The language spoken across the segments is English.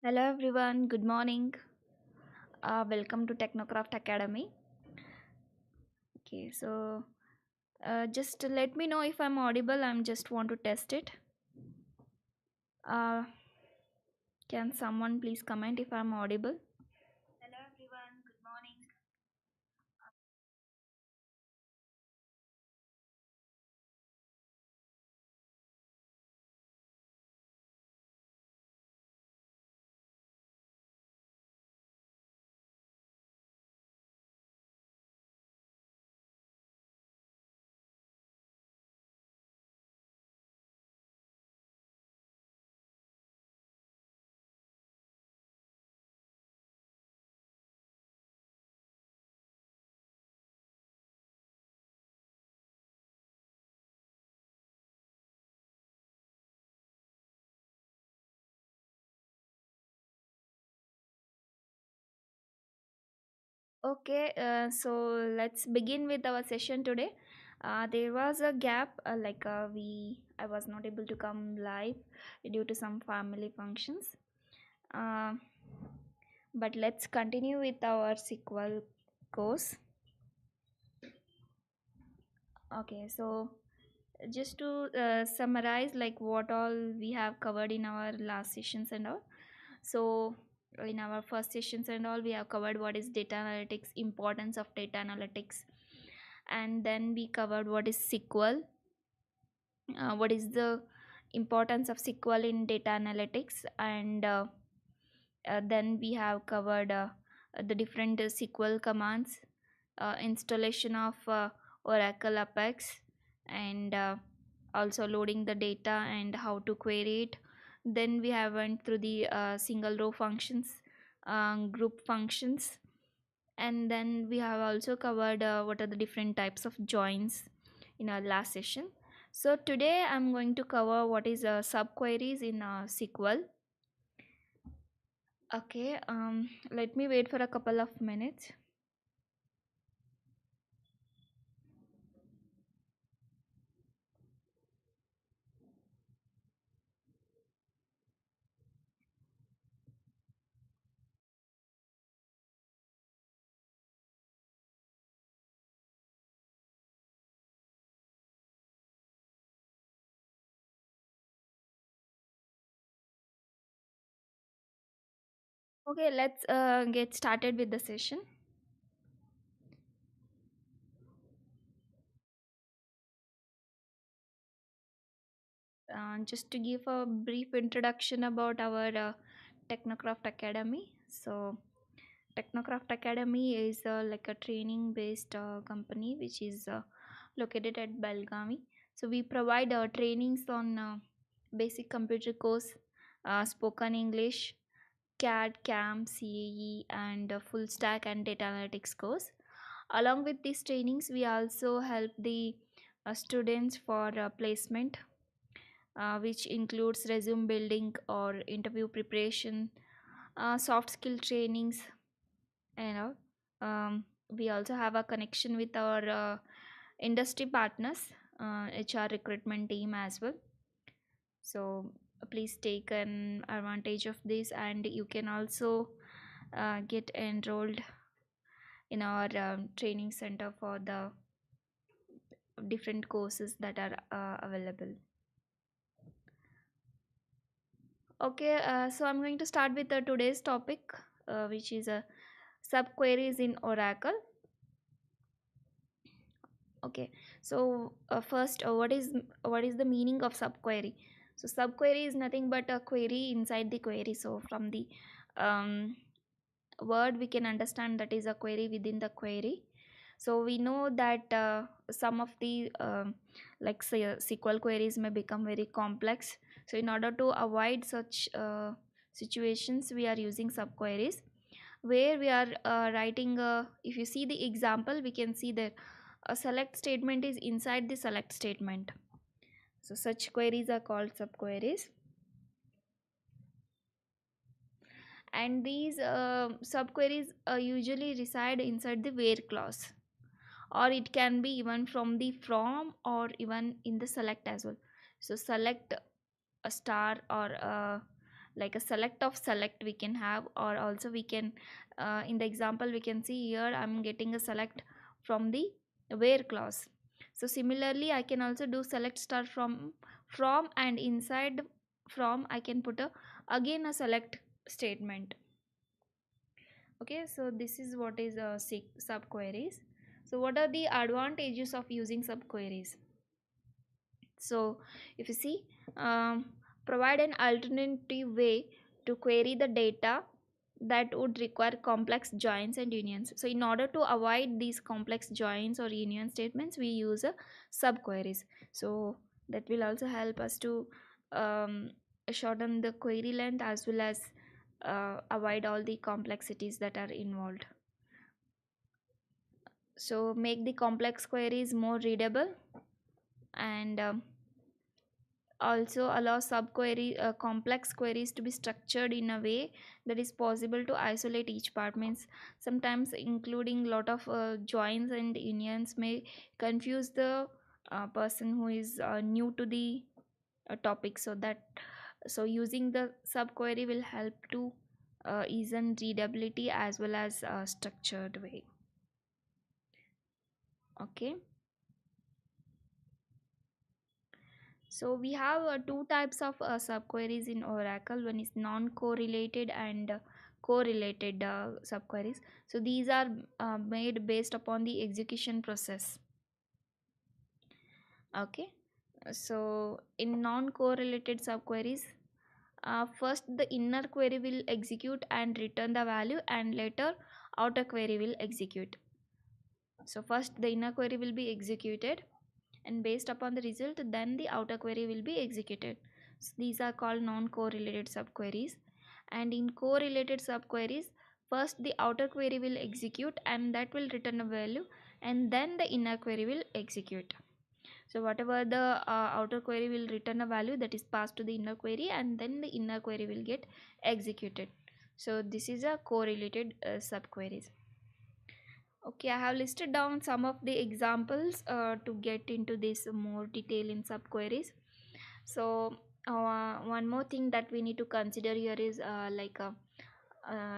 Hello everyone, good morning. Welcome to Technocraft Academy. Okay, so just let me know if I'm audible. I'm just want to test it. Uh, can someone please comment if I'm audible? Hello everyone, good morning. Okay, so let's begin with our session today. There was a gap, I was not able to come live due to some family functions. Uh, but let's continue with our SQL course. Okay, so just to summarize like what all we have covered in our last sessions and all. So in our first sessions and all, we have covered what is data analytics, importance of data analytics, and then we covered what is SQL, what is the importance of SQL in data analytics, and then we have covered the different SQL commands, installation of Oracle Apex, and also loading the data and how to query it. Then we have went through the single row functions, group functions, and then we have also covered what are the different types of joins in our last session. So today I'm going to cover what is subqueries in SQL. Okay, let me wait for a couple of minutes. Okay, let's get started with the session. Just to give a brief introduction about our Technocraft Academy. So, Technocraft Academy is like a training based company which is located at Belgavi. So, we provide trainings on basic computer course, spoken English, CAD, CAM, CAE, and full stack and data analytics course. Along with these trainings, we also help the students for placement, which includes resume building or interview preparation, soft skill trainings, and all. We also have a connection with our industry partners, HR recruitment team as well. So please take an advantage of this, and you can also get enrolled in our training center for the different courses that are available. Okay, so I'm going to start with today's topic, which is subqueries in Oracle. Okay, so first, what is the meaning of subquery? So subquery is nothing but a query inside the query. So from the um, word, we can understand that is a query within the query. So we know that some of the like say SQL queries may become very complex. So in order to avoid such situations, we are using subqueries where we are writing. If you see the example, we can see that a select statement is inside the select statement. So such queries are called subqueries, and these subqueries usually reside inside the where clause, or it can be even from the from or even in the select as well. So select a star or like a select of select we can have, or also we can, in the example we can see here I'm getting a select from the where clause. So similarly I can also do select star from, and inside from I can put a again a select statement. Okay, so this is what is subqueries. So what are the advantages of using subqueries? So if you see, um, provide an alternative way to query the data that would require complex joins and unions. So in order to avoid these complex joins or union statements, we use a subqueries. So that will also help us to um, shorten the query length, as well as avoid all the complexities that are involved. So make the complex queries more readable, and also allow subquery complex queries to be structured in a way that is possible to isolate each part. Means sometimes including lot of joins and unions may confuse the person who is new to the topic. So using the subquery will help to ease in readability as well as structured way. Okay, so we have two types of subqueries in Oracle. One is non-correlated and correlated subqueries. So these are made based upon the execution process. Okay. So in non-correlated subqueries, first the inner query will execute and return the value, and later outer query will execute. So first the inner query will be executed, and based upon the result then the outer query will be executed. So these are called non-correlated subqueries. And in correlated subqueries, first the outer query will execute and that will return a value, and then the inner query will execute. So whatever the outer query will return a value, that is passed to the inner query, and then the inner query will get executed. So this is a correlated subqueries. Okay, I have listed down some of the examples to get into this more detail in subqueries. So one more thing that we need to consider here is like a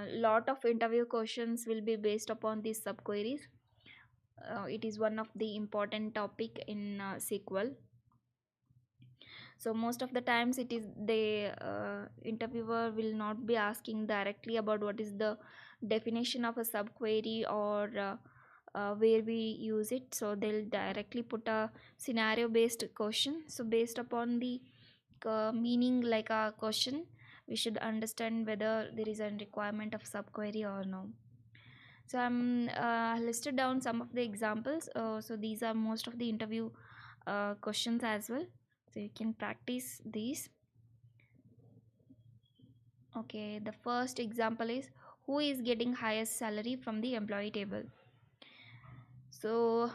lot of interview questions will be based upon these subqueries. It is one of the important topic in SQL. So most of the times it is the interviewer will not be asking directly about what is the definition of a subquery, or where we use it. So they'll directly put a scenario based question. So based upon the meaning like a question, we should understand whether there is a requirement of subquery or no. So I'm listed down some of the examples. So these are most of the interview questions as well, so you can practice these. Okay, the first example is, who is getting highest salary from the employee table? So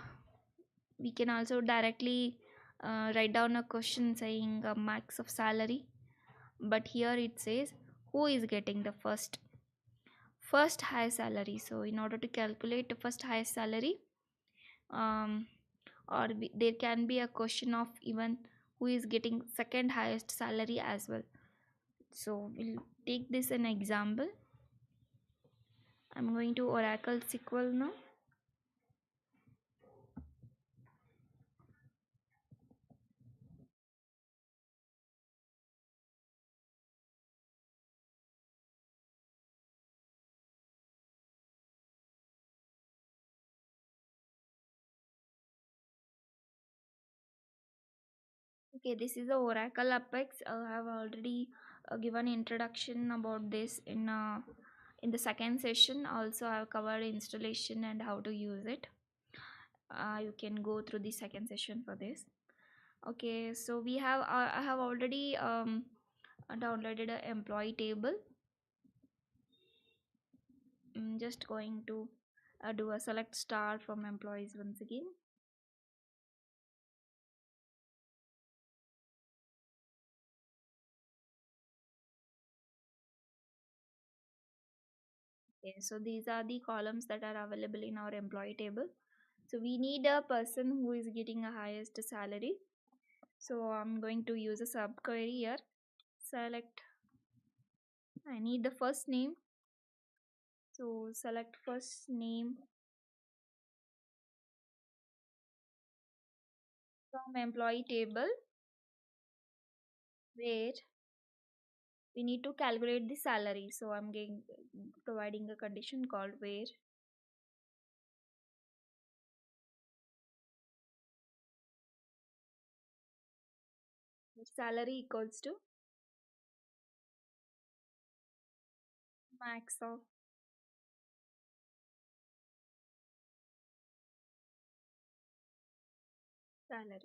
we can also directly write down a question saying a max of salary, but here it says who is getting the first highest salary. So in order to calculate the first highest salary, um, there can be a question of even who is getting second highest salary as well. So we'll take this an example. I'm going to Oracle SQL now. Okay, this is the Oracle Apex. I have already given introduction about this in the second session. Also, I have covered installation and how to use it. You can go through the second session for this. Okay, so we have I have already downloaded a employee table. I'm just going to do a select star from employees once again. Okay, so these are the columns that are available in our employee table. So we need a person who is getting a highest salary. So I'm going to use a subquery here. Select I need the first name. So select first name from employee table where we need to calculate the salary. So I'm getting providing a condition called where the salary equals to max of salary.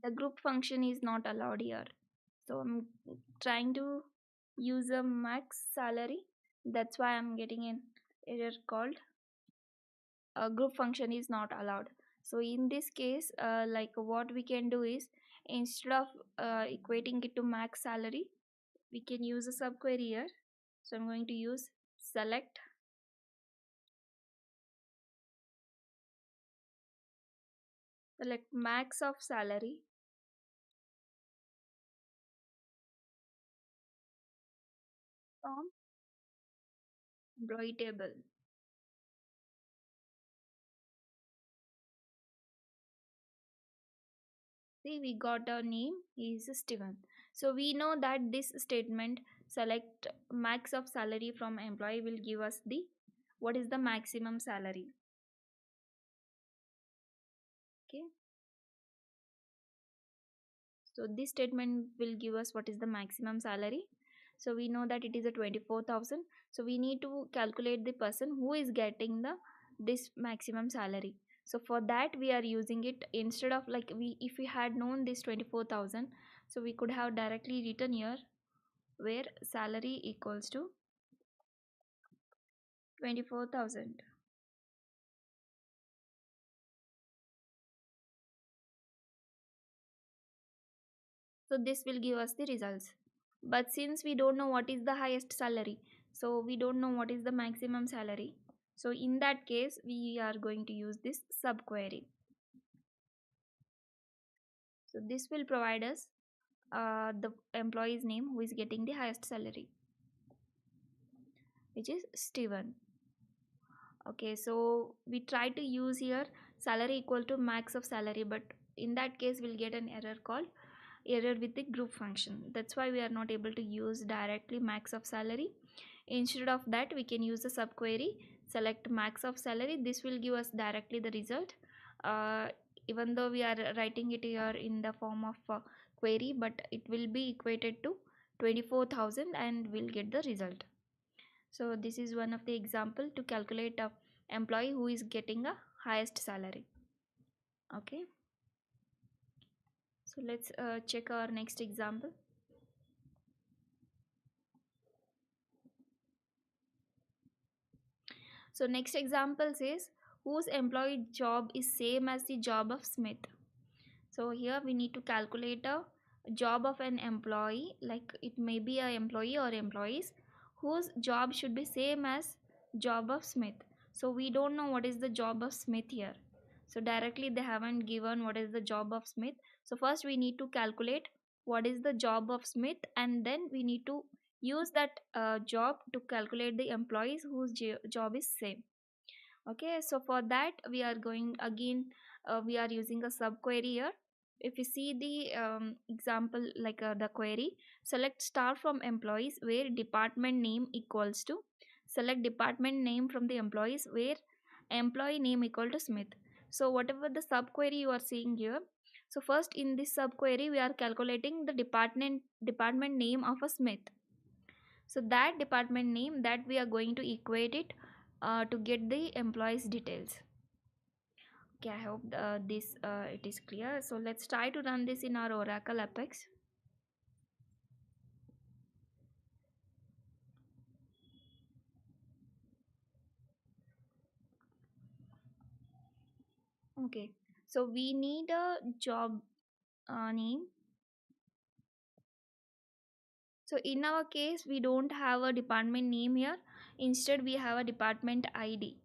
The group function is not allowed here. So I'm trying to use a max salary. That's why I'm getting an error called a group function is not allowed. So in this case, like what we can do is instead of equating it to max salary, we can use a subquery here. So I'm going to use select max of salary from employee table. See, we got a name is Steven. So we know that this statement select max of salary from employee will give us the what is the maximum salary. Okay. So this statement will give us what is the maximum salary. So we know that it is a 24,000. So we need to calculate the person who is getting the this maximum salary. So for that we are using it instead of like we if we had known this 24,000, so we could have directly written here where salary equals to 24,000. So this will give us the results. But since we don't know what is the highest salary, so we don't know what is the maximum salary. So in that case, we are going to use this subquery. So this will provide us the employee's name who is getting the highest salary, which is Steven. Okay, so we try to use here salary equal to max of salary, but in that case we'll get an error called error with the group function. That's why we are not able to use directly max of salary. Instead of that, we can use the subquery select max of salary. This will give us directly the result, uh, even though we are writing it here in the form of query, but it will be equated to 24,000 and we'll get the result. So this is one of the example to calculate a employee who is getting a highest salary. Okay, so let's check our next example. So next example says whose employee job is same as the job of Smith. So here we need to calculate a job of an employee, like it may be a employee or employees whose job should be same as job of Smith. So we don't know what is the job of Smith here. So directly they haven't given what is the job of Smith. So first we need to calculate what is the job of Smith, and then we need to use that job to calculate the employees whose job is same. Okay, so for that we are going again, we are using a subquery here. If you see the example, like the query select star from employees where department name equals to select department name from the employees where employee name equal to Smith. So whatever the subquery you are seeing here, so first in this subquery we are calculating the department name of a Smith. So that department name that we are going to equate it to get the employees details. Okay, I hope this it is clear. So let's try to run this in our Oracle Apex. Okay, so we need a job name. So in our case we don't have a department name here, instead we have a department ID.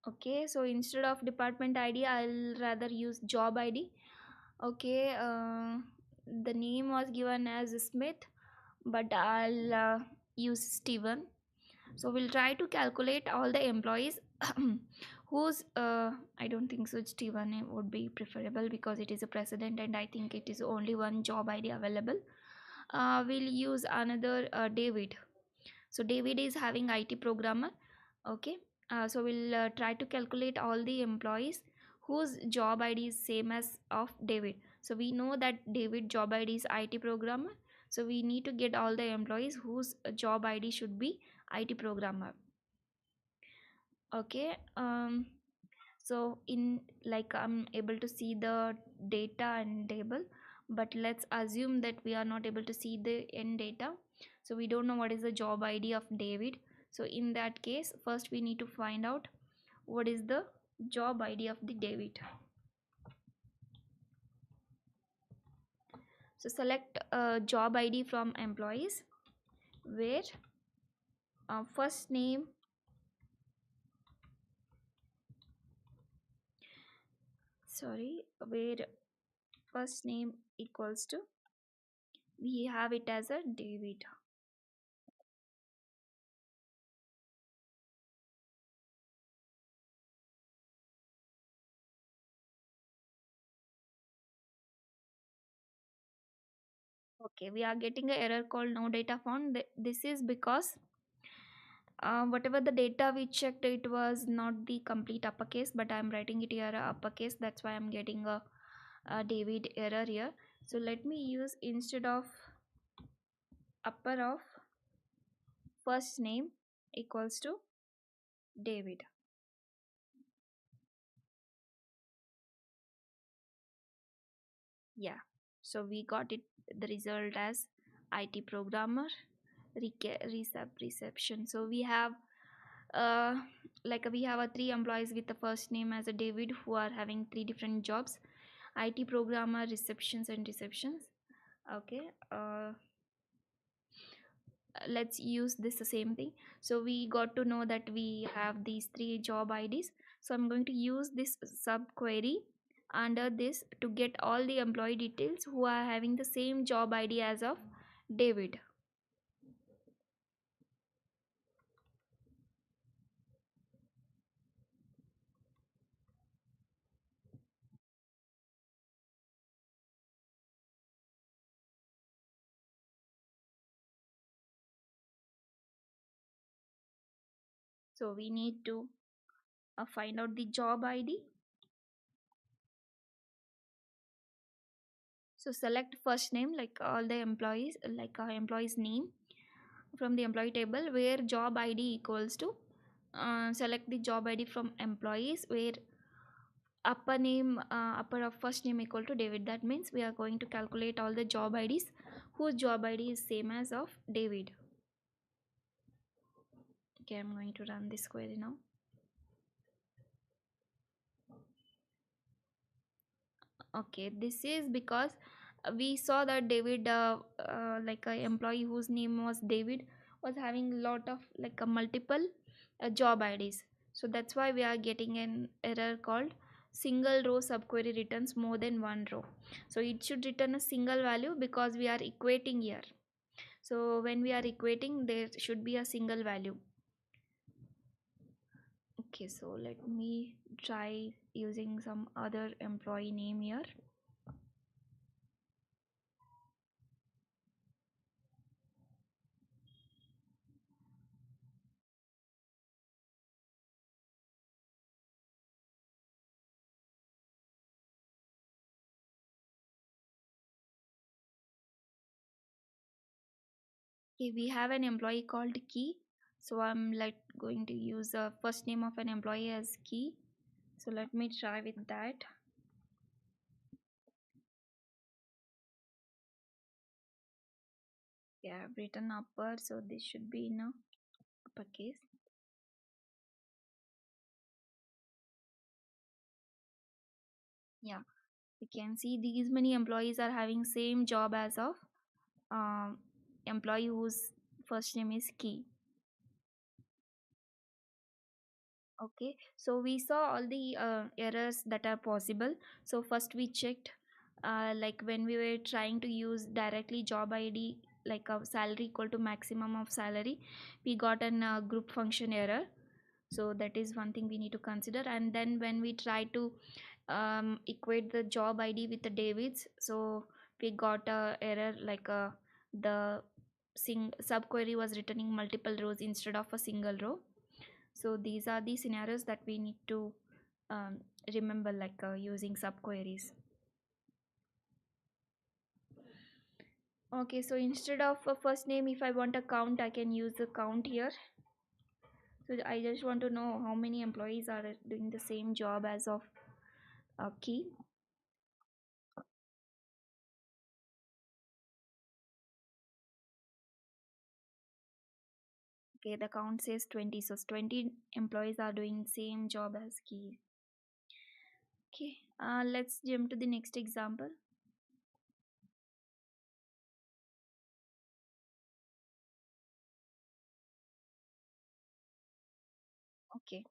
Okay, so instead of department ID, I'll rather use job ID. Okay, the name was given as Smith, but I'll use Steven. So we'll try to calculate all the employees whose I don't think so Steven would be preferable because it is a precedent and I think it is only one job ID available. We'll use another David. So David is having IT programmer. Okay, so we'll try to calculate all the employees whose job ID is same as of David. So we know that David job ID is IT programmer, so we need to get all the employees whose job ID should be IT programmer. Okay, so in like I'm able to see the data and table, but let's assume that we are not able to see the end data, so we don't know what is the job ID of David. So in that case, first we need to find out what is the job ID of the David. So select job ID from employees where first name, sorry, where first name equals to, we have it as a David. Okay, we are getting an error called no data found. This is because whatever the data we checked, it was not the complete uppercase, but I'm writing it here uppercase. That's why I'm getting a David error here. So let me use, instead of upper of first name equals to David. Yeah. So we got it, the result as IT programmer reception. So we have uh like we have a three employees with the first name as a David who are having three different jobs: IT programmer, receptions, and receptions. Okay, let's use this the same thing. So we got to know that we have these three job IDs. So I'm going to use this sub query under this to get all the employee details who are having the same job ID as of David. So we need to find out the job ID. So select first name, like all the employees, like our employee's name from the employee table where job ID equals to, select the job ID from employees where upper name, upper of first name equal to David. That means we are going to calculate all the job IDs whose job ID is same as of David. Okay, I'm going to run this query now. Okay, this is because we saw that David, like a employee whose name was David, was having a lot of like a multiple job IDs. So that's why we are getting an error called single row subquery returns more than one row. So it should return a single value because we are equating here. So when we are equating, there should be a single value. Okay, so let me try using some other employee name here. Okay, we have an employee called Key. So I'm like going to use the first name of an employee as Key. So let me try with that. Yeah, I've written upper, so this should be in a uppercase. Yeah, we can see these many employees are having same job as of um, employee whose first name is Key. Okay, so we saw all the errors that are possible. So first we checked, like when we were trying to use directly job ID, like a salary equal to maximum of salary, we got an group function error. So that is one thing we need to consider. And then when we try to equate the job ID with the David's, so we got a error like the subquery was returning multiple rows instead of a single row. So these are the scenarios that we need to um, remember, like using subqueries. Okay, so instead of a first name, if I want a count, I can use the count here. So I just want to know how many employees are doing the same job as of key. Okay, the count says 20, so 20 employees are doing same job as key. Okay, let's jump to the next example. Okay,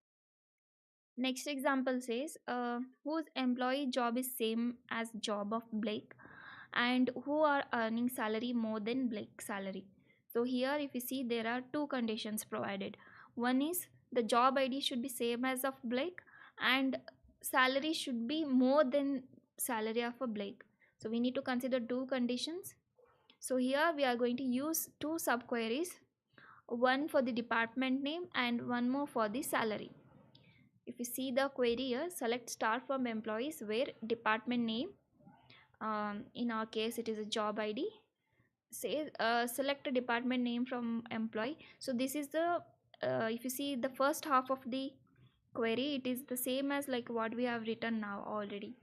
next example says whose employee job is same as job of Blake, and who are earning salary more than Blake's salary. So here if you see, there are two conditions provided. One is the job ID should be same as of Blake, and salary should be more than salary of a Blake. So we need to consider two conditions. So here we are going to use two subqueries, one for the department name and one more for the salary. If you see the query here, select star from employees where department name, in our case it is a job ID, say select a department name from employee. So this is the if you see the first half of the query, it is the same as like what we have written now already.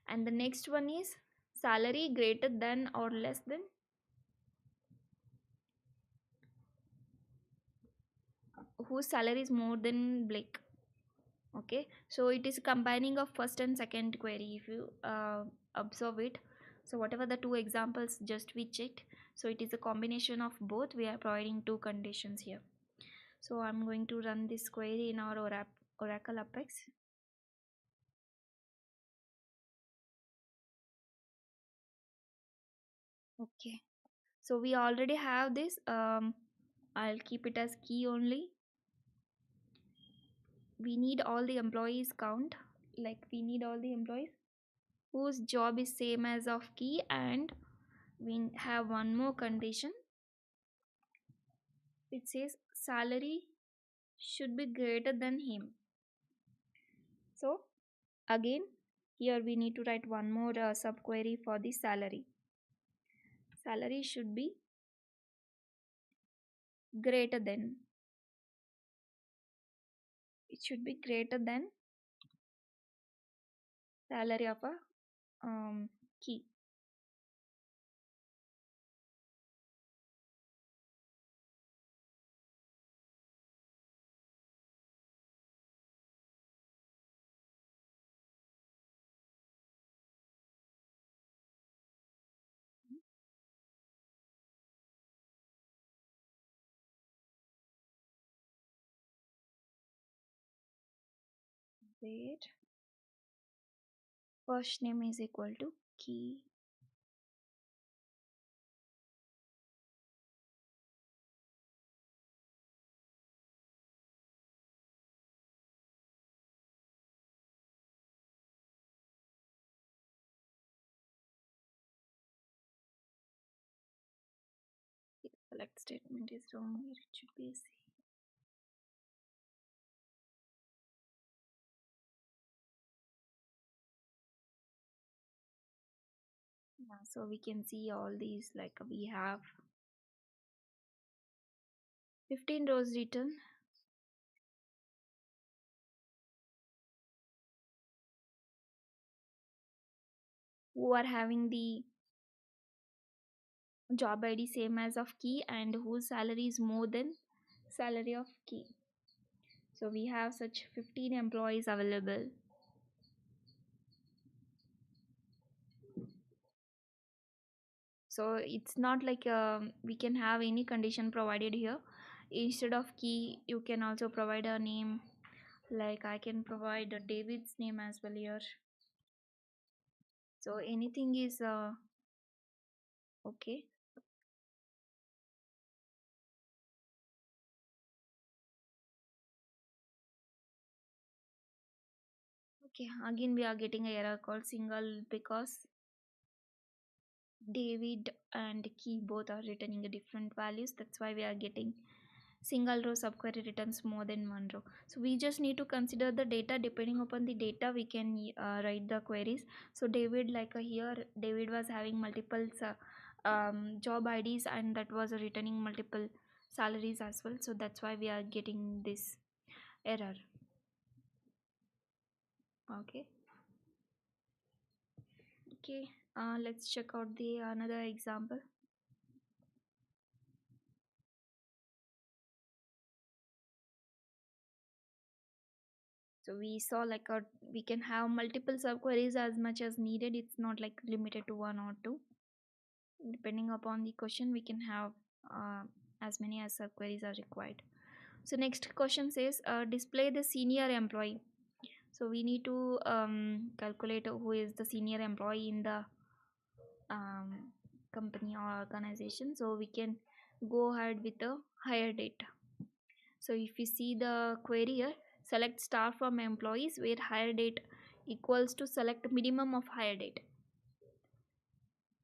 And the next one is salary greater than or less than whose salary is more than Blake. Okay, so it is combining of first and second query if you observe it. So whatever the two examples just we checked, so it is a combination of both. We are providing two conditions here. So I'm going to run this query in our Oracle Apex. Okay, so we already have this. I'll keep it as key only. We need all the employees count, like we need all the employees whose job is same as of key, and we have one more condition. It says salary should be greater than him. So again, here we need to write one more subquery for the salary. Salary should be greater than, it should be greater than salary of a key. Wait, first name is equal to key. Select statement is wrong here, it should be a C. Yeah, so we can see all these, like we have 15 rows written. Who are having the job ID same as of key and whose salary is more than salary of key. So we have such 15 employees available. So it's not like we can have any condition provided here. Instead of key, you can also provide a name, Like I can provide David's name as well here. So anything is okay. Okay, again we are getting a error called single because David and key both are returning a different values. That's why we are getting single row subquery returns more than one row. So we just need to consider the data. Depending upon the data we can write the queries. So David, like here David was having multiple job IDs, and that was returning multiple salaries as well. So that's why we are getting this error. Okay. Okay, let's check out the another example. So we saw like we can have multiple subqueries as much as needed. It's not like limited to one or two. Depending upon the question, we can have uh, as many as subqueries are required. So next question says display the senior employee. So we need to calculate who is the senior employee in the um, company or organization. So we can go ahead with the hire date. So if you see the query here, select star from employees where hire date equals to select minimum of hire date.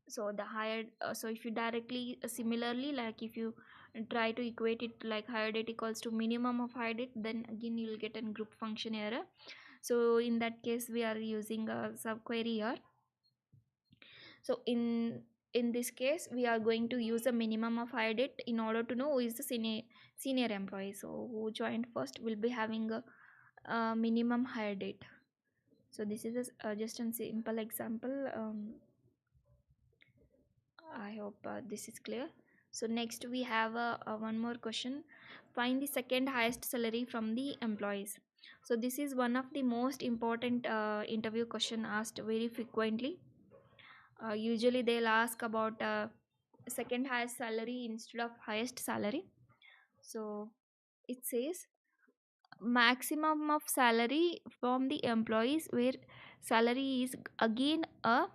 So the hired so if you directly similarly, like if you try to equate it like hire date equals to minimum of hire date, then again you will get a group function error. So in that case we are using a subquery here. So in this case we are going to use a minimum of hire date in order to know who is the senior employee. So who joined first will be having a minimum hire date. So this is just a simple example. I hope this is clear. So next we have one more question. Find the second highest salary from the employees. So this is one of the most important interview question asked very frequently. Usually they'll ask about second highest salary instead of highest salary. So it says maximum of salary from the employees where salary is again a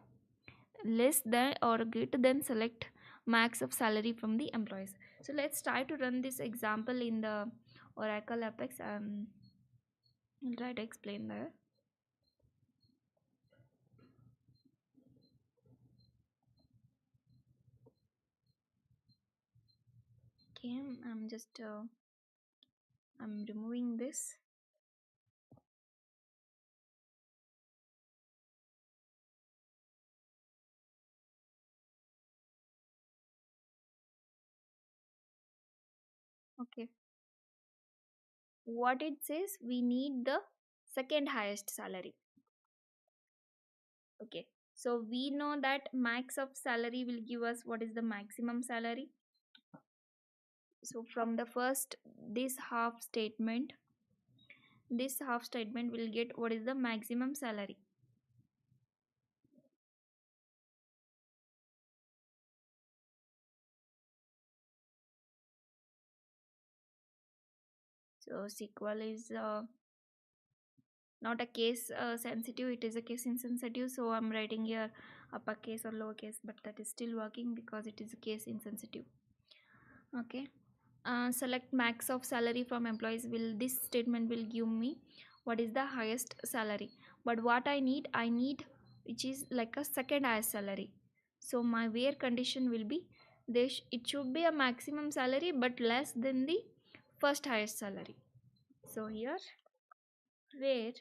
less than or greater than select max of salary from the employees. So let's try to run this example in the Oracle Apex. I'll try to explain there. Okay, I'm removing this. Okay, what it says, we need the second highest salary. Okay, so we know that max of salary will give us what is the maximum salary. So from the first this half statement will get what is the maximum salary. So SQL is not a case sensitive, it is a case insensitive. So I'm writing here uppercase or lowercase, but that is still working because it is a case insensitive. Okay. Select max of salary from employees. Will this statement will give me what is the highest salary. But what I need which is like a second highest salary. So my where condition will be it should be a maximum salary but less than the first highest salary. So here where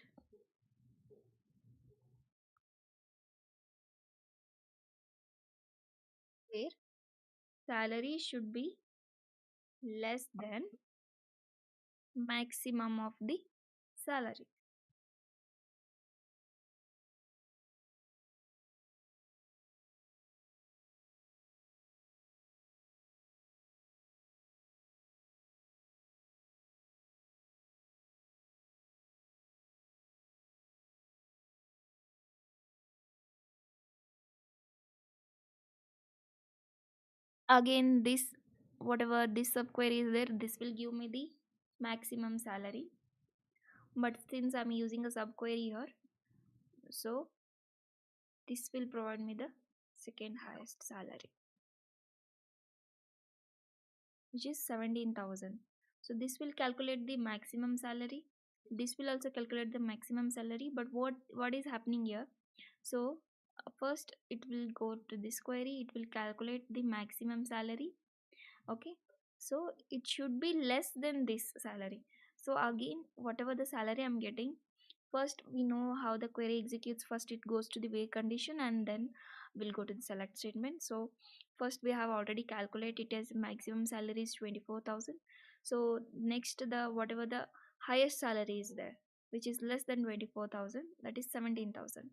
where salary should be less than maximum of the salary. Again this whatever this subquery is there, this will give me the maximum salary. but since I'm using a subquery here, so this will provide me the second highest salary, which is 17,000. So this will calculate the maximum salary. This will also calculate the maximum salary, but what is happening here? So first it will go to this query, it will calculate the maximum salary. Okay, so it should be less than this salary. So again, whatever the salary I'm getting, first we know how the query executes. First it goes to the where condition, and then we'll go to the select statement. So first we have already calculated it as maximum salary is 24,000. So next, the whatever the highest salary is there, which is less than 24,000, that is 17,000.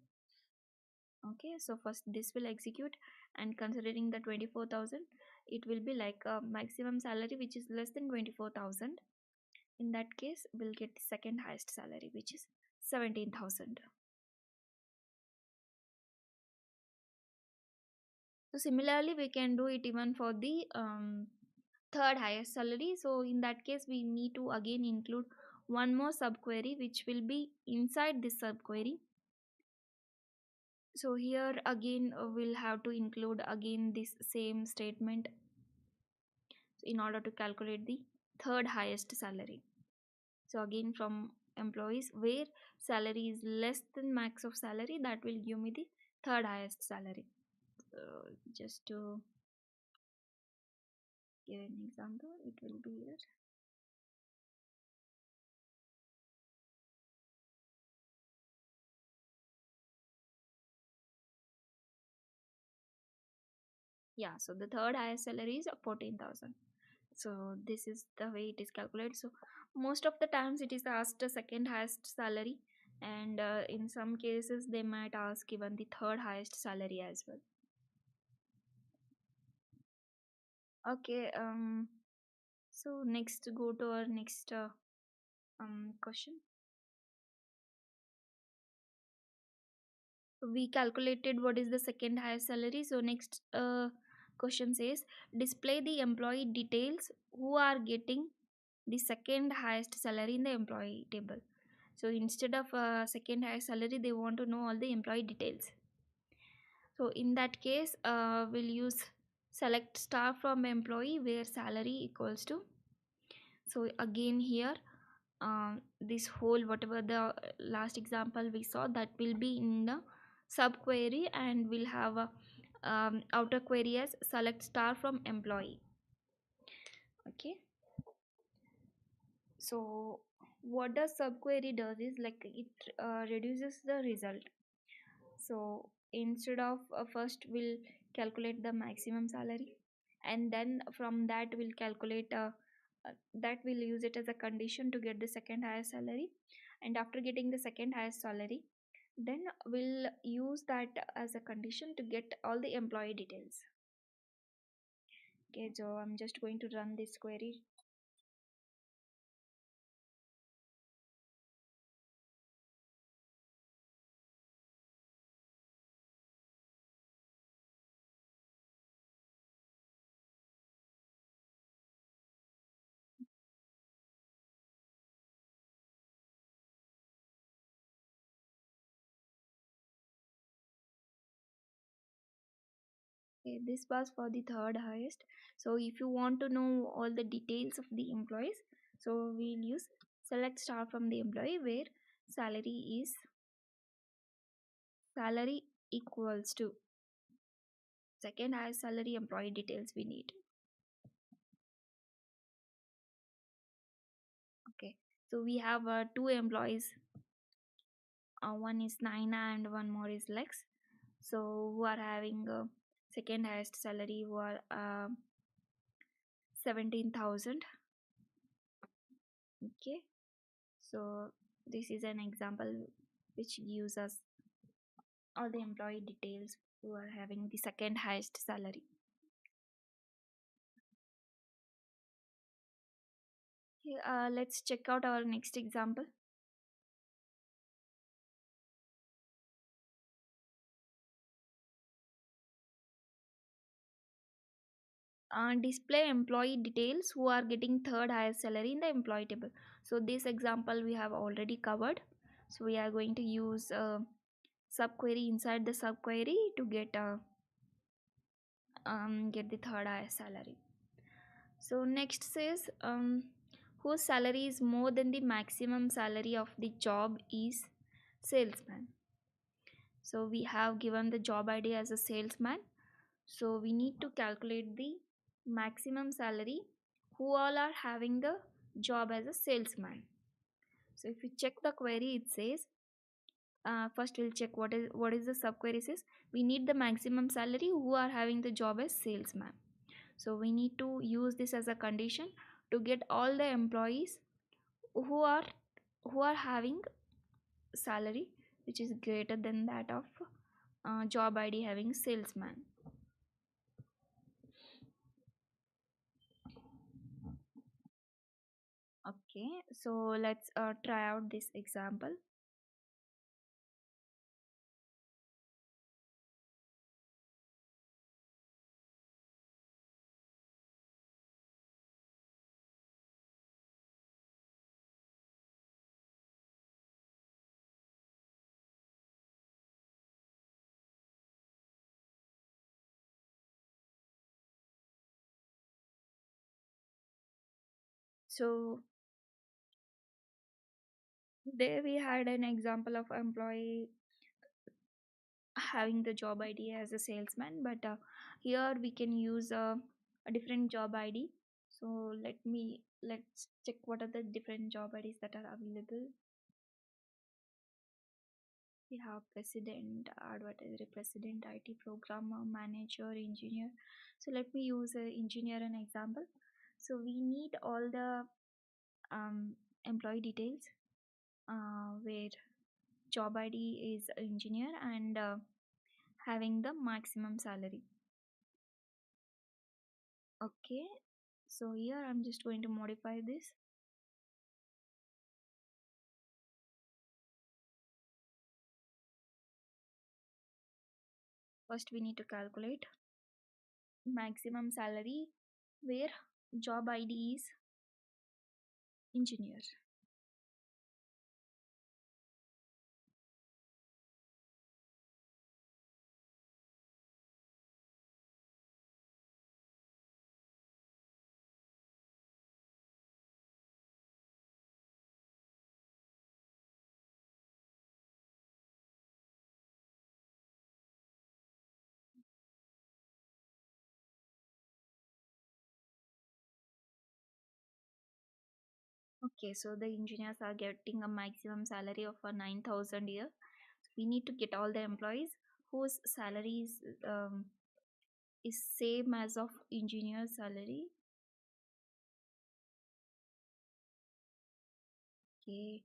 Okay, so first this will execute, and considering the 24,000, it will be like a maximum salary which is less than 24,000. In that case, we'll get the second highest salary, which is 17,000. So similarly we can do it even for the third highest salary. So in that case we need to again include one more subquery which will be inside this subquery. So here again we'll have to include again this same statement in order to calculate the third highest salary. So again, from employees where salary is less than max of salary, that will give me the third highest salary. Just to give an example, it will be here. Yeah, so the third highest salary is 14,000. So this is the way it is calculated. So most of the times it is asked the second highest salary, and in some cases they might ask even the third highest salary as well. Okay, so next, go to our next question. We calculated what is the second highest salary. So next question says, display the employee details who are getting the second highest salary in the employee table. So instead of second highest salary, they want to know all the employee details. So in that case, we'll use select star from employee where salary equals to. So again here, this whole whatever the last example we saw, that will be in the subquery, and we'll have a outer query as select star from employee. Okay, so what does subquery does is like it reduces the result. So instead of first we'll calculate the maximum salary, and then from that we'll calculate that we'll use it as a condition to get the second highest salary. And after getting the second highest salary, then we'll use that as a condition to get all the employee details. Okay, so I'm just going to run this query. Okay, this was for the third highest. So if you want to know all the details of the employees, so we'll use select star from the employee where salary is salary equals to second highest salary employee details we need. Okay, so we have two employees. One is Naina and one more is Lex. So who are having second highest salary, who are 17,000. Okay, so this is an example which gives us all the employee details who are having the second highest salary. Okay, let's check out our next example. display employee details who are getting third highest salary in the employee table. So this example we have already covered. So we are going to use subquery inside the subquery to get the third highest salary. So next says whose salary is more than the maximum salary of the job is salesman. So we have given the job ID as a salesman. So we need to calculate the maximum salary who all are having the job as a salesman. So if you check the query, it says first we'll check what is the subquery says. We need the maximum salary who are having the job as salesman. So we need to use this as a condition to get all the employees who are who are having salary which is greater than that of job ID having salesman. Okay, so let's try out this example. So there we had an example of employee having the job ID as a salesman, but here we can use a different job ID. So let's check what are the different job IDs that are available. We have president, advertiser, president, IT programmer, manager, engineer. So let me use a engineer an example. So we need all the employee details where job ID is engineer and having the maximum salary. Okay, so here I'm just going to modify this. First we need to calculate maximum salary where job ID is engineer. Okay, so the engineers are getting a maximum salary of 9,000 a year. We need to get all the employees whose salaries is same as of engineer salary. Okay,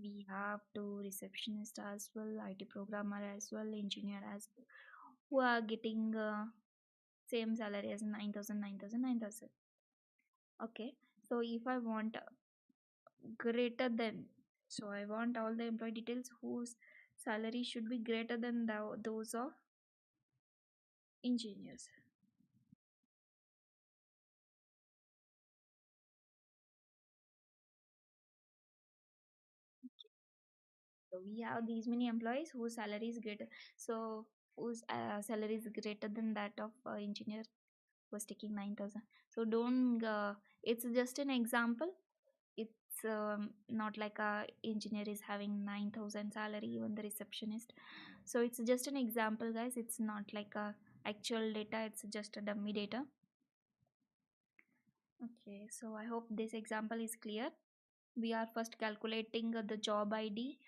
we have two receptionist as well, IT programmer as well, engineer as well, who are getting same salary as 9,000, 9,000, 9,000. Okay, so if I want greater than, so I want all the employee details whose salary should be greater than those of engineers. So we have these many employees whose salary is greater, so whose salary is greater than that of engineer was taking 9,000. So don't it's just an example. It's not like a engineer is having 9,000 salary, even the receptionist. So it's just an example, guys. It's not like a actual data, it's just a dummy data. Okay, so I hope this example is clear. We are first calculating the job ID,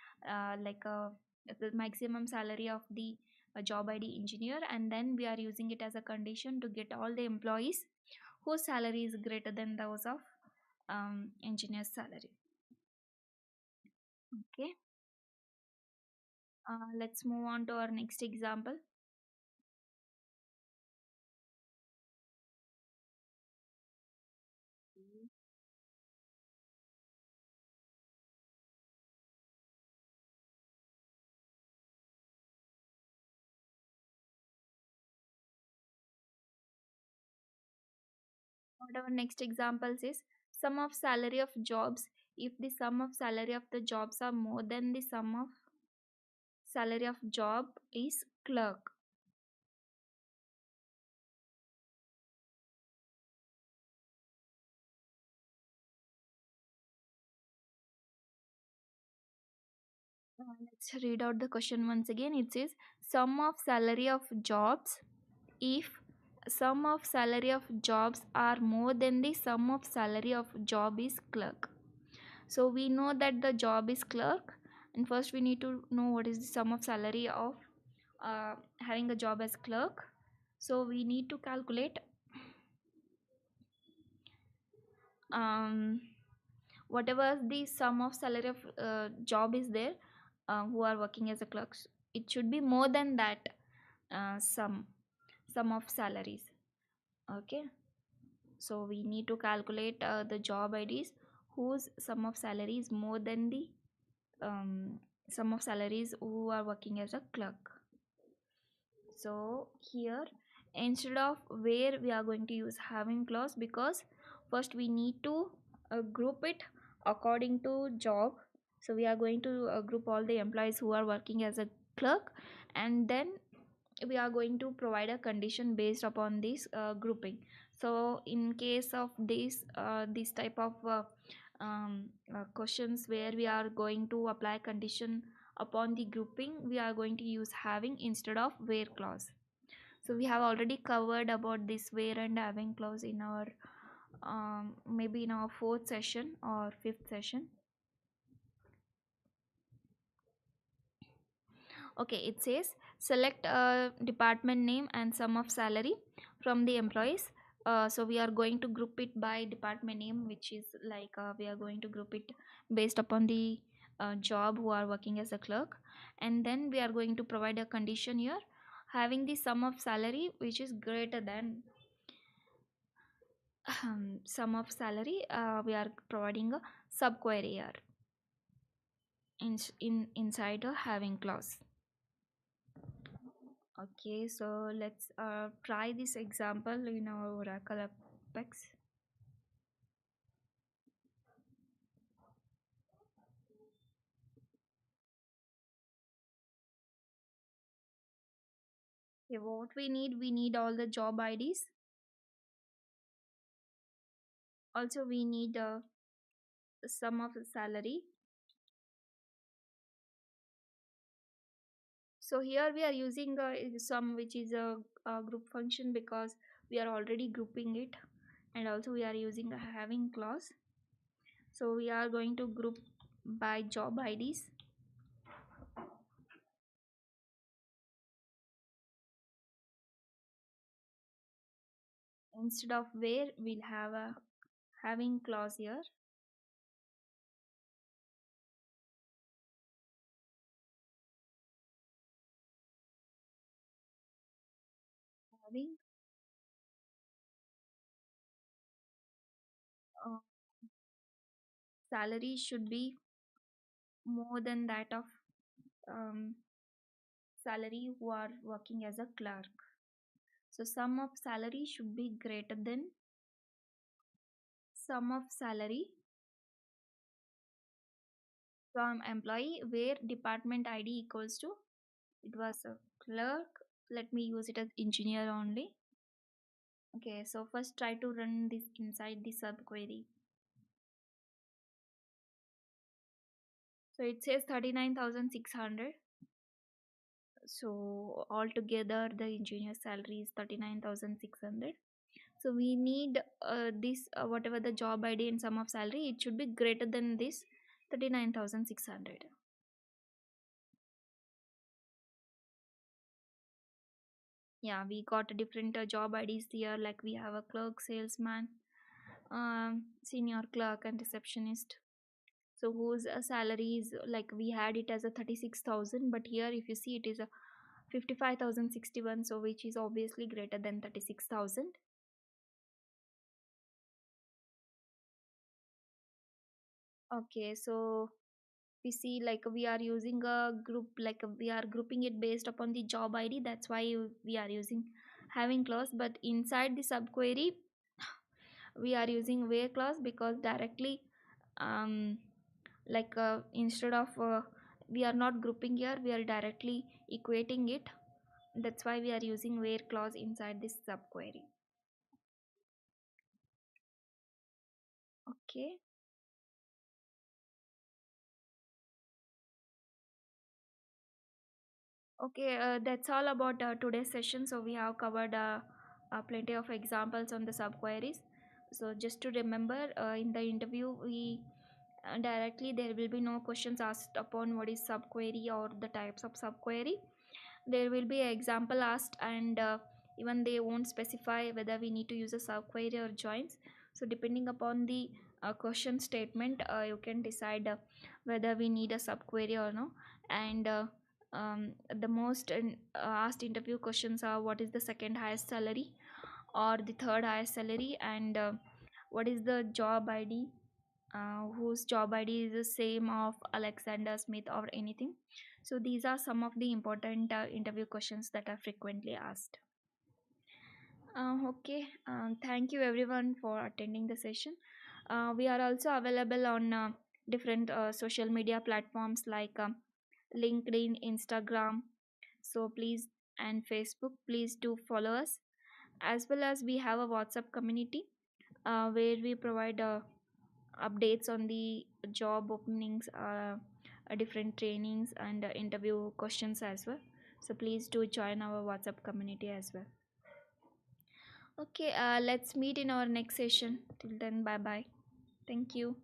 like the maximum salary of the job ID engineer, and then we are using it as a condition to get all the employees whose salary is greater than those of engineer's salary. Okay, let's move on to our next example. What our next examples is sum of salary of jobs. If the sum of salary of the jobs are more than the sum of salary of job is clerk. Let's read out the question once again. It says sum of salary of jobs if sum of salary of jobs are more than the sum of salary of job is clerk. So we know that the job is clerk, and first we need to know what is the sum of salary of having a job as clerk. So we need to calculate um, whatever the sum of salary of job is there, who are working as a clerks, it should be more than that sum of salaries. Okay, so we need to calculate the job IDs whose sum of salary is more than the um, sum of salaries who are working as a clerk. So here, instead of where, we are going to use having clause, because first we need to group it according to job. So we are going to group all the employees who are working as a clerk, and then we are going to provide a condition based upon this grouping. So in case of this type of questions where we are going to apply condition upon the grouping, we are going to use having instead of where clause. So we have already covered about this where and having clause in our maybe in our fourth session or fifth session. Okay, it says select a department name and sum of salary from the employees. So we are going to group it by department name, which is like we are going to group it based upon the job who are working as a clerk, and then we are going to provide a condition here having the sum of salary which is greater than sum of salary. We are providing a subquery here in inside a having clause. Okay, so let's try this example in our Oracle Apex. Okay, what we need all the job IDs. Also, we need sum of salary. So here we are using sum, which is a group function, because we are already grouping it, and also we are using a having clause. So we are going to group by job IDs. Instead of where, we'll have a having clause here. Having uh, salary should be more than that of um, salary who are working as a clerk. So sum of salary should be greater than sum of salary from employee where department ID equals to, it was a clerk. Let me use it as engineer only. Okay, so first try to run this inside the subquery. So it says 39,600. So altogether the engineer salary is 39,600. So we need this whatever the job ID and sum of salary, it should be greater than this 39,600. Yeah, we got different job IDs here, like we have a clerk, salesman, senior clerk, and receptionist. So whose salary is, like we had it as a 36,000, but here if you see it is a 55,061, so which is obviously greater than 36,000. Okay, so we see like we are using a group, like we are grouping it based upon the job ID, that's why we are using having clause. But inside the subquery, we are using where clause because directly, um, instead of we are not grouping here, we are directly equating it. That's why we are using where clause inside this subquery. Okay. Okay, that's all about today's session. So we have covered plenty of examples on the subqueries. So just to remember, in the interview, we directly there will be no questions asked upon what is subquery or the types of subquery. There will be an example asked, and even they won't specify whether we need to use a subquery or joins. So depending upon the question statement, you can decide whether we need a subquery or no. And the most asked interview questions are: what is the second highest salary or the third highest salary, and what is the job ID, whose job ID is the same of Alexander Smith or anything. So these are some of the important interview questions that are frequently asked. Okay, thank you everyone for attending the session. We are also available on different social media platforms like LinkedIn, Instagram, so please, and Facebook. Please do follow us, as well as we have a WhatsApp community where we provide updates on the job openings, different trainings, and interview questions as well. So please do join our WhatsApp community as well. Okay, let's meet in our next session. Till then, bye bye. Thank you.